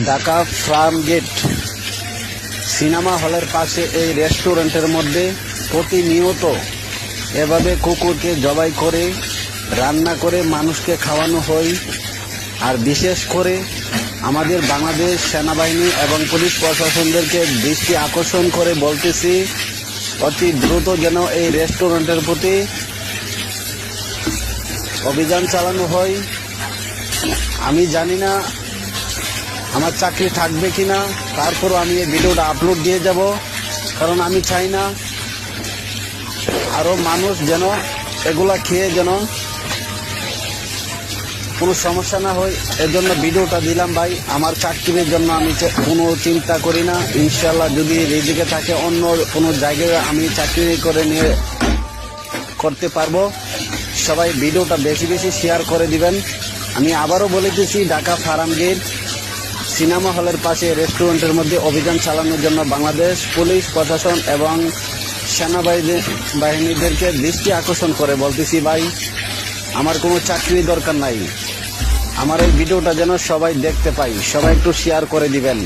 Dhaka farm gate cinema হলের পাশে এই রেস্টুরেন্টের মধ্যে প্রতিনিয়ত এভাবে কুকুরকে জবাই করে রান্না করে মানুষকে খাওয়ানো হয়। আর বিশেষ করে আমাদের বাংলাদেশ সেনাবাহিনী এবং পুলিশ প্রশাসনদেরকে দৃষ্টি আকর্ষণ করে বলতেছি, অতি দ্রুত যেন এই রেস্টুরেন্টের প্রতি অভিযান চালানো হয়। আমি জানি না আমার চাকরি থাকবে কিনা, তারপরও আমি এই ভিডিওটা আপলোড দিয়ে যাব, কারণ আমি চাই না আরও মানুষ যেন এগুলা খেয়ে যেন কোনো সমস্যা না হয়। এর জন্য ভিডিওটা দিলাম ভাই। আমার চাকরির জন্য আমি কোনো চিন্তা করি না। ইনশাল্লাহ যদি রিজিকে থাকে অন্য কোনো জায়গায় আমি চাকরি করে নিয়ে করতে পারবো। সবাই ভিডিওটা বেশি বেশি শেয়ার করে দিবেন। আমি আবারও বলে দিচ্ছি, ঢাকা ফার্ম গেট সিনেমা হলের পাশে রেস্টুরেন্টের মধ্যে অভিযান চালানোর জন্য বাংলাদেশ পুলিশ প্রশাসন এবং সেনাবাহিনীদেরকে দৃষ্টি আকর্ষণ করে বলতেছি ভাই, আমার কোনো চাকরি দরকার নাই। আমার এই ভিডিওটা যেন সবাই দেখতে পাই, সবাই একটু শেয়ার করে দিবেন।